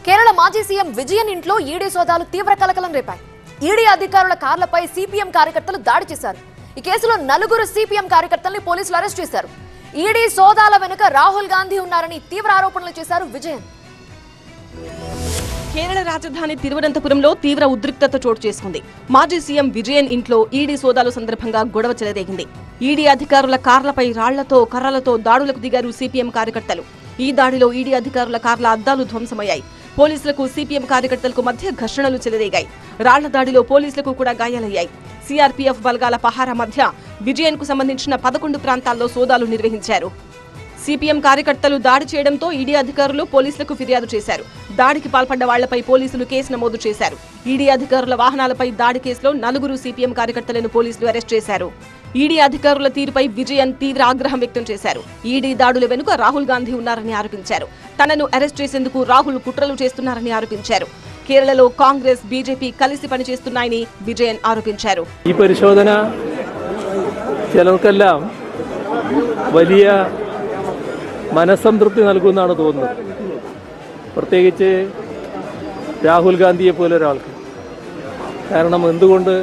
కేరళ మాజీ సీఎం విజయన్ ఇంట్లో ఈడీ సోదాలు తీవ్ర కలకలం రేపాయి. ఈడీ అధికారుల కార్లపై సిపిఎం కార్యకర్తలు దాడి చేశారు. ఈ కేసులో 4 సిపిఎం కార్యకర్తల్ని పోలీసులు అరెస్ట్ చేశారు. ఈడీ సోదాల వెనుక రాహుల్ గాంధీ ఉన్నారని తీవ్ర ఆరోపణలు చేశారు విజయన్. కేరళ రాజధాని తిరువనంతపురంలో తీవ్ర ఉద్రిక్తత చోటు చేసుకుంది. మాజీ సీఎం విజయన్ ఇంట్లో ఈడీ సోదాల సందర్భంగా గొడవ చెలరేగింది. ఈడీ అధికారుల కార్లపై రాళ్లతో కర్రలతో దాడులకు దిగారు సిపిఎం కార్యకర్తలు. ఈ దాడిలో ఈడీ అధికారుల కార్ల అద్దాలు ధ్వంసమయ్యాయి. పోలీసులకు సిపిఎం కార్యకర్తలకు మధ్య ఘర్షణలు చెలరేగాయి. రాళ్ల దాడిలో పోలీసులకు కూడా గాయాలయ్యాయి. సిఆర్పీఎఫ్ బలగాల పహారా మధ్య విజయన్ కు సంబంధించిన 11 ప్రాంతాల్లో సోదాలు నిర్వహించారు. సిపిఎం కార్యకర్తలు దాడి చేయడంతో ఈడీ అధికారులు పోలీసులకు ఫిర్యాదు చేశారు. దాడికి పాల్పడ్డ వాళ్లపై పోలీసులు కేసు నమోదు చేశారు. ఈడీ అధికారుల వాహనాలపై దాడి కేసులో 4 సిపిఎం కార్యకర్తలను పోలీసులు అరెస్ట్ చేశారు. ఈడీ అధికారుల తీరుపై విజయన్ తీవ్ర ఆగ్రహం వ్యక్తం చేశారు. ఈడీ దాడుల వెనుక రాహుల్ గాంధీ ఉన్నారని ఆరోపించారు. తనను అరెస్ట్ చేసేందుకు రాహుల్ కుట్రలు చేస్తున్నారని ఆరోపించారు. కేరళలో కాంగ్రెస్, బీజేపీ కలిసి పనిచేస్తున్నాయని విజయన్ ఆరోపించారు. ఈ పరిశోధన ചിലർക്കെല്ലാം വലിയ മനസ്സംതൃപ്തി നൽകുമെന്നാണ് തോന്നുന്നത്. പ്രത്യേകിച്ച് രാഹുൽ ഗാന്ധിയെ പോലെ ഒരാൾക്ക്. കാരണം എന്തുകൊണ്ട്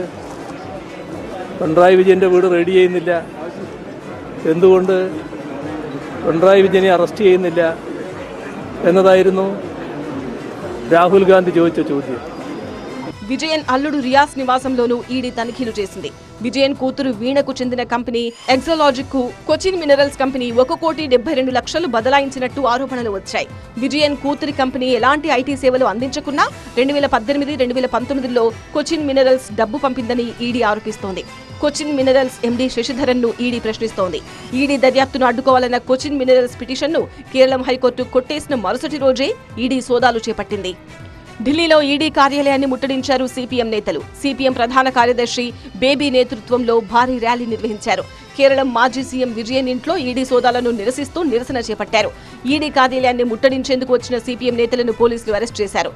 പിണറായി വിജയൻ്റെ വീട് റെഡി ചെയ്യുന്നില്ല, എന്തുകൊണ്ട് പിണറായി വിജയനെ അറസ്റ്റ് ചെയ്യുന്നില്ല എന്നതായിരുന്നു రాహుల్ గాంధీ ചോദിച്ച ചോദ്യം. విజయన్ అల్లుడు రియాస్ నివాసంలోనూ ఈడీ తనిఖీలు చేసింది. విజయన్ కూతురు వీణకు చెందిన కంపెనీ ఎగ్జాలాజిక్ కు కొచ్చిన్ మినరల్స్ కంపెనీ 1,72,00,000 బదలాయించినట్టు ఆరోపణలు వచ్చాయి. విజయన్ కూతురి కంపెనీ ఎలాంటి ఐటీ సేవలు అందించకున్నా 2018, 2019లో కొచ్చిన్ మినరల్స్ డబ్బు పంపిందని ఈడీ ఆరోపిస్తోంది. కొచ్చిన్ మినరల్స్ ఎండీ శశిధరన్ ను ఈడీ ప్రశ్నిస్తోంది. ఈడీ దర్యాప్తును అడ్డుకోవాలన్న కొచ్చిన్ మినరల్స్ పిటిషన్ను కేరళం హైకోర్టు కొట్టేసిన మరుసటి రోజే ఈడీ సోదాలు చేపట్టింది. ఢిల్లీలో ఈడీ కార్యాలయాన్ని ముట్టడించారు సిపిఎం నేతలు. సిపిఎం ప్రధాన కార్యదర్శి బేబీ నేతృత్వంలో భారీ ర్యాలీ నిర్వహించారు. కేరళం మాజీ సీఎం విజయన్ ఇంట్లో ఈడీ సోదాలను నిరసిస్తూ నిరసన చేపట్టారు. ఈడీ కార్యాలయాన్ని ముట్టడించేందుకు వచ్చిన సిపిఎం నేతలను పోలీసులు అరెస్ట్ చేశారు.